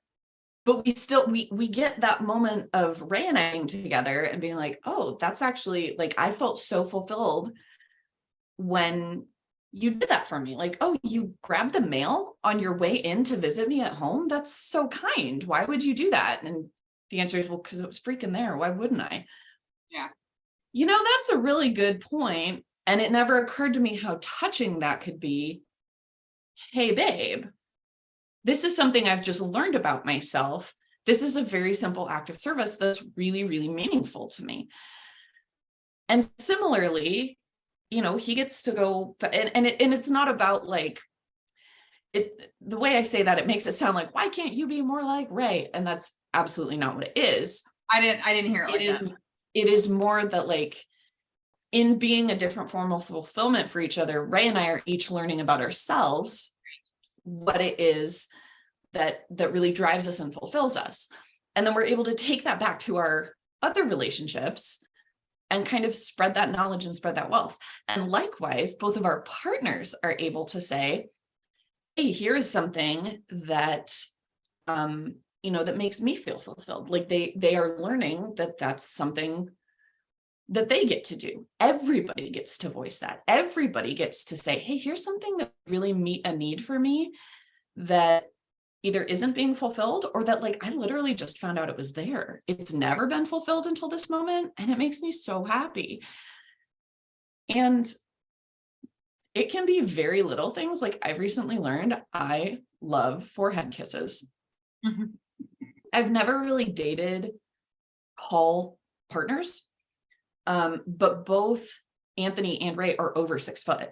[SPEAKER 2] But we get that moment of Ray and I being together and being like, oh, that's actually, like, I felt so fulfilled when you did that for me. Like, oh, you grabbed the mail on your way in to visit me at home. That's so kind. Why would you do that? And the answer is, well, because it was freaking there. Why wouldn't I?
[SPEAKER 1] Yeah.
[SPEAKER 2] That's a really good point. And it never occurred to me how touching that could be. Hey, babe, this is something I've just learned about myself. This is a very simple act of service that's really, really meaningful to me. And similarly, he gets to go, and it's not about like, the way I say that, it makes it sound like, why can't you be more like Ray? And that's absolutely not what it is.
[SPEAKER 1] I didn't hear it like that.
[SPEAKER 2] It is more that, like, in being a different form of fulfillment for each other, Ray and I are each learning about ourselves, what it is that really drives us and fulfills us. And then we're able to take that back to our other relationships and kind of spread that knowledge and spread that wealth. And likewise, both of our partners are able to say, hey, here is something that, that makes me feel fulfilled. Like they are learning that that's something that they get to do. Everybody gets to voice that. Everybody gets to say, hey, here's something that really meet a need for me that either isn't being fulfilled, or that, like, I literally just found out it was there. It's never been fulfilled until this moment. And it makes me so happy. And it can be very little things. Like, I've recently learned I love forehead kisses. Mm-hmm. I've never really dated tall partners. But both Anthony and Ray are over 6 foot.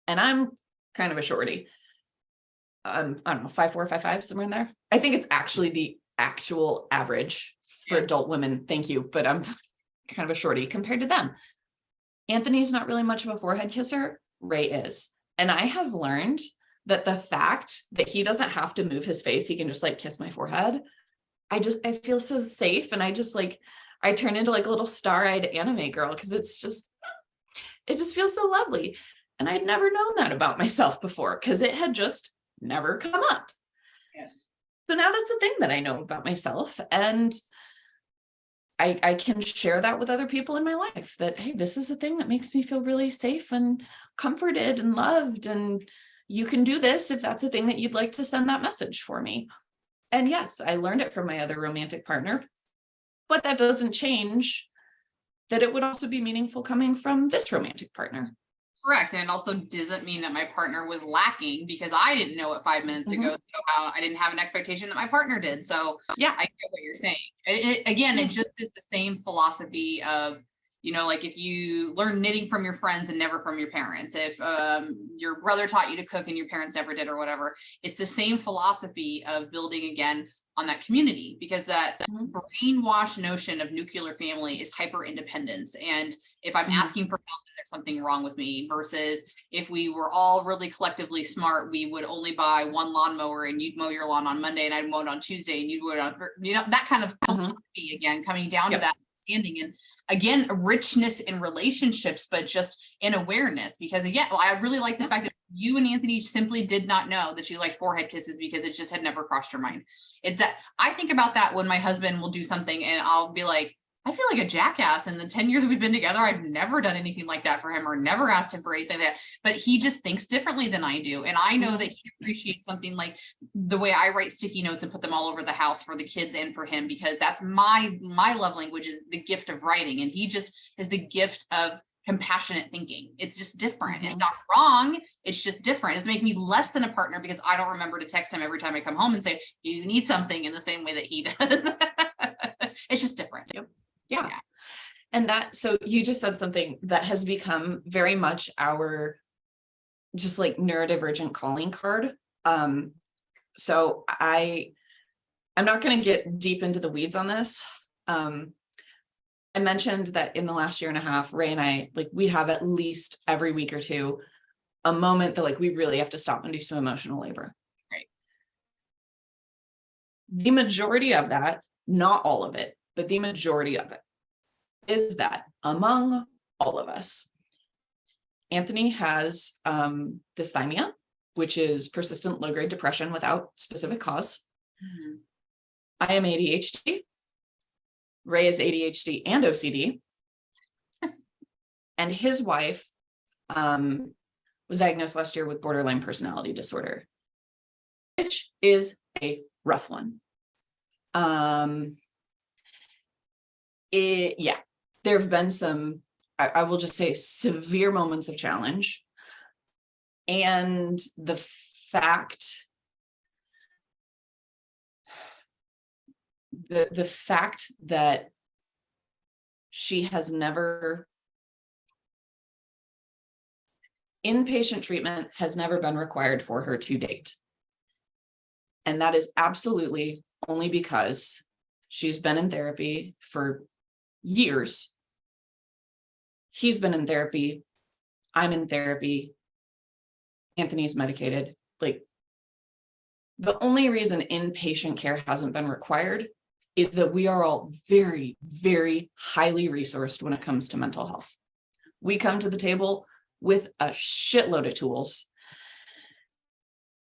[SPEAKER 2] And I'm kind of a shorty. I don't know, 5'4", 5'5", somewhere in there. I think it's actually the actual average for adult women. Thank you. But I'm kind of a shorty compared to them. Anthony's not really much of a forehead kisser. Ray is. And I have learned that the fact that he doesn't have to move his face, he can just like kiss my forehead. I feel so safe. And I turn into like a little star-eyed anime girl because it just feels so lovely. And I'd never known that about myself before because it had just never come up.
[SPEAKER 1] Yes.
[SPEAKER 2] So now that's a thing that I know about myself. And I can share that with other people in my life that, hey, this is a thing that makes me feel really safe and comforted and loved. And you can do this if that's a thing that you'd like to send that message for me. And yes, I learned it from my other romantic partner. But that doesn't change that it would also be meaningful coming from this romantic partner.
[SPEAKER 1] Correct. And it also doesn't mean that my partner was lacking because I didn't know it 5 minutes ago. So I didn't have an expectation that my partner did. So yeah, I get what you're saying. It just is the same philosophy of, You know, like if you learn knitting from your friends and never from your parents, if your brother taught you to cook and your parents never did or whatever, it's the same philosophy of building again on that community, because that brainwashed notion of nuclear family is hyper independence. And if I'm asking for help, there's something wrong with me, versus if we were all really collectively smart, we would only buy one lawnmower and you'd mow your lawn on Monday and I'd mow it on Tuesday and you'd mow it on, you know, that kind of philosophy again, coming down to that understanding. And again, richness in relationships, but just in awareness. Because again, I really like the fact that you and Anthony simply did not know that you liked forehead kisses, because it just had never crossed your mind. It's that I think about that when my husband will do something and I'll be like, I feel like a jackass. In the 10 years we've been together, I've never done anything like that for him, or never asked him for anything like that. But he just thinks differently than I do. And I know that he appreciates something like the way I write sticky notes and put them all over the house for the kids and for him, because that's my love language, is the gift of writing. And he just is the gift of compassionate thinking. It's just different. It's not wrong. It's just different. It's make me less than a partner, because I don't remember to text him every time I come home and say, do you need something, in the same way that he does. It's just different.
[SPEAKER 2] Yeah. And that, so you just said something that has become very much our just like neurodivergent calling card. So I'm not going to get deep into the weeds on this. I mentioned that in the last year and a half, Ray and I, like, we have at least every week or two a moment that like we really have to stop and do some emotional labor.
[SPEAKER 1] Right.
[SPEAKER 2] The majority of that, not all of it, but the majority of it is that among all of us, Anthony has dysthymia, which is persistent low-grade depression without specific cause. I am ADHD. Ray is ADHD and OCD. And his wife was diagnosed last year with borderline personality disorder, which is a rough one. There have been some, I will just say, severe moments of challenge. And the fact that she has never, inpatient treatment has never been required for her to date. And that is absolutely only because she's been in therapy for years. He's been in therapy. I'm in therapy. Anthony's medicated. Like, the only reason inpatient care hasn't been required is that we are all very, very highly resourced when it comes to mental health. We come to the table with a shitload of tools.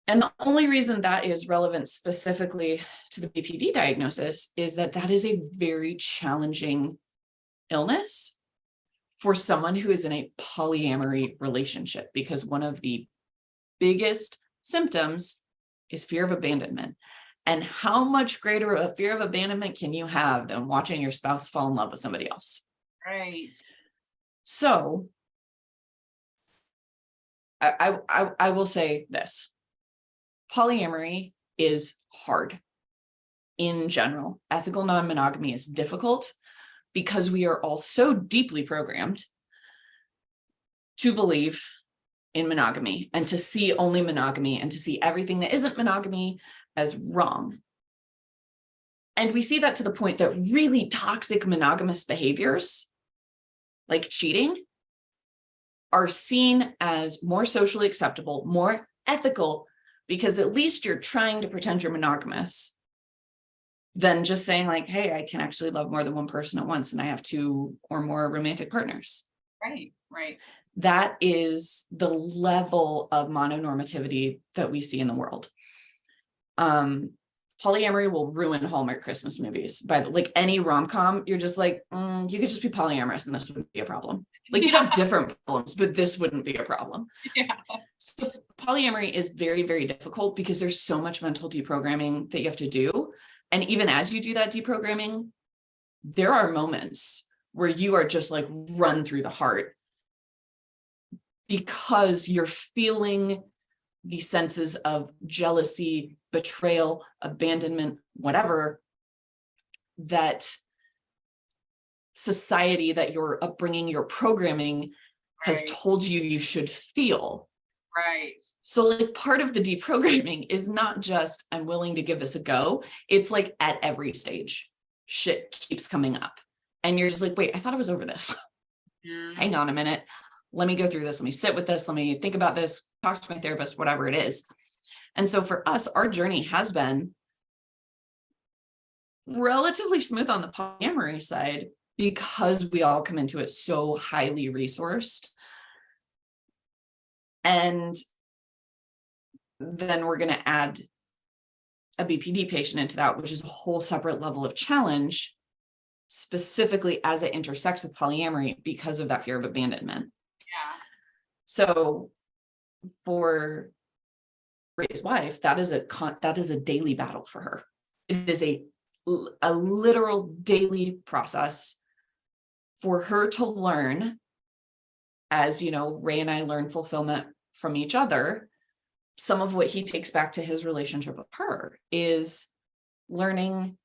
[SPEAKER 2] And the only reason that is relevant specifically to the BPD diagnosis is that that is a very challenging illness for someone who is in a polyamory relationship, because one of the biggest symptoms is fear of abandonment. And how much greater a fear of abandonment can you have than watching your spouse fall in love with somebody else?
[SPEAKER 1] Right.
[SPEAKER 2] So I will say this. Polyamory is hard in general. Ethical non-monogamy is difficult because we are all so deeply programmed to believe in monogamy and to see only monogamy and to see everything that isn't monogamy as wrong. And we see that to the point that really toxic monogamous behaviors, like cheating, are seen as more socially acceptable, more ethical, because at least you're trying to pretend you're monogamous, than just saying like, hey, I can actually love more than one person at once and I have 2 or more romantic partners.
[SPEAKER 1] Right, right.
[SPEAKER 2] That is the level of mononormativity that we see in the world. Polyamory will ruin Hallmark Christmas movies. By like any rom-com, you're just like, you could just be polyamorous and this wouldn't be a problem. Like, you'd have different problems, but this wouldn't be a problem.
[SPEAKER 1] Yeah.
[SPEAKER 2] So polyamory is very, very difficult because there's so much mental deprogramming that you have to do. And even as you do that deprogramming, there are moments where you are just like run through the heart because you're feeling the senses of jealousy, betrayal, abandonment, whatever, that society, that your upbringing, your programming has
[SPEAKER 1] Right.
[SPEAKER 2] told you should feel.
[SPEAKER 1] Right.
[SPEAKER 2] So like part of the deprogramming is not just I'm willing to give this a go. It's like at every stage, shit keeps coming up. And you're just like, wait, I thought I was over this. Hang on a minute. Let me go through this. Let me sit with this. Let me think about this, talk to my therapist, whatever it is. And so for us, our journey has been relatively smooth on the polyamory side because we all come into it so highly resourced. And then we're going to add a BPD patient into that, which is a whole separate level of challenge, specifically as it intersects with polyamory because of that fear of abandonment.
[SPEAKER 1] Yeah.
[SPEAKER 2] So for Ray's wife, that is a daily battle for her. It is a literal daily process for her to learn, as you know, Ray and I learn fulfillment from each other. Some of what he takes back to his relationship with her is learning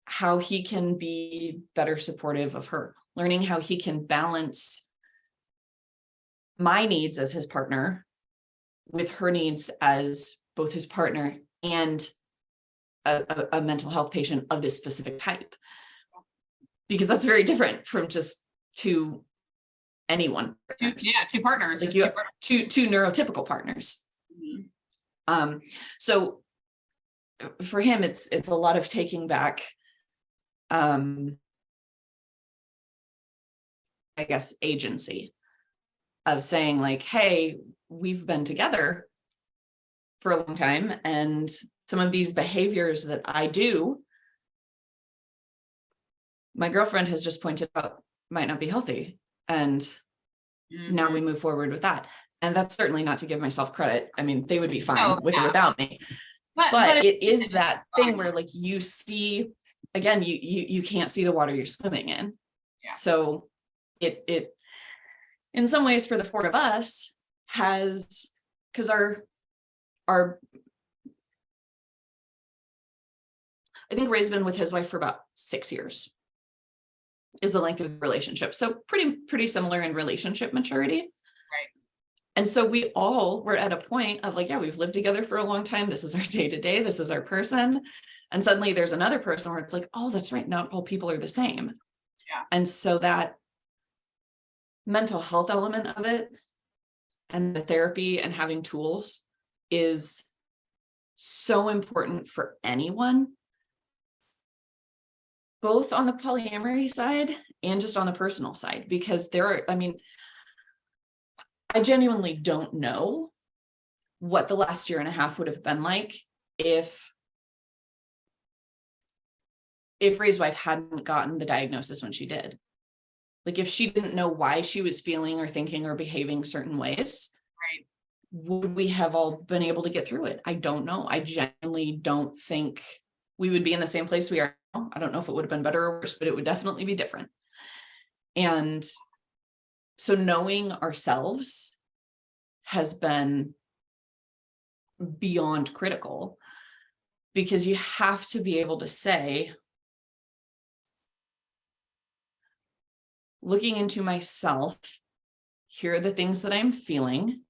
[SPEAKER 2] how he can be better supportive of her, learning how he can balance my needs as his partner with her needs as both his partner and a mental health patient of this specific type. Because that's very different from just anyone.
[SPEAKER 1] Two partners.
[SPEAKER 2] Like you have two neurotypical partners. So for him, it's a lot of taking back, I guess, agency of saying like, hey, we've been together for a long time, and some of these behaviors that I do, my girlfriend has just pointed out might not be healthy. And now we move forward with that. And that's certainly not to give myself credit. I mean, they would be fine with or without me. But it is that thing where like you see, again, you can't see the water you're swimming in. Yeah. So it in some ways for the four of us has, because our I think Ray's been with his wife for about 6 years is the length of the relationship. So pretty similar in relationship maturity.
[SPEAKER 1] Right.
[SPEAKER 2] And so we all were at a point of like, yeah, we've lived together for a long time. This is our day-to-day. This is our person. And suddenly there's another person where it's like, oh, that's right. Not all people are the same.
[SPEAKER 1] Yeah.
[SPEAKER 2] And so that mental health element of it and the therapy and having tools is so important for anyone, both on the polyamory side and just on the personal side, because I genuinely don't know what the last year and a half would have been like if Ray's wife hadn't gotten the diagnosis when she did. Like if she didn't know why she was feeling or thinking or behaving certain ways,
[SPEAKER 1] right,
[SPEAKER 2] would we have all been able to get through it? I don't know. I genuinely don't think we would be in the same place we are now. I don't know if it would have been better or worse, but it would definitely be different. And so knowing ourselves has been beyond critical, because you have to be able to say, looking into myself, here are the things that I'm feeling.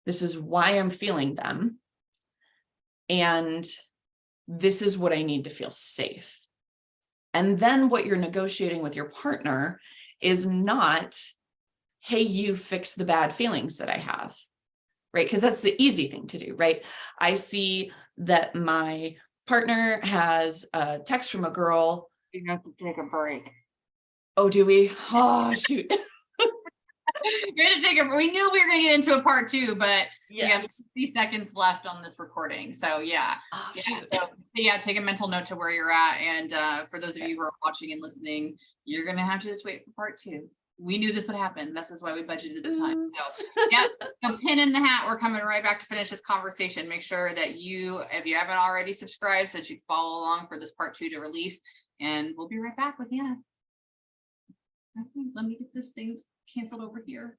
[SPEAKER 2] This is why I'm feeling them. And this is what I need to feel safe. And then what you're negotiating with your partner is not, hey, you fix the bad feelings that I have, right? Because that's the easy thing to do, right? I see that my partner has a text from a girl.
[SPEAKER 1] You have to take a break.
[SPEAKER 2] Oh, do we? Oh, shoot.
[SPEAKER 1] We're going to take we knew we were going to get into a part 2, but
[SPEAKER 2] yes,
[SPEAKER 1] we have 60 seconds left on this recording. So yeah.
[SPEAKER 2] Oh,
[SPEAKER 1] Take a mental note to where you're at. And for those of you who are watching and listening, you're going to have to just wait for part 2. We knew this would happen. This is why we budgeted the time. So yeah, so pin in the hat. We're coming right back to finish this conversation. Make sure that if you haven't already subscribed, so that you follow along for this part 2 to release. And we'll be right back with Hannah. Okay, let me get this thing canceled over here.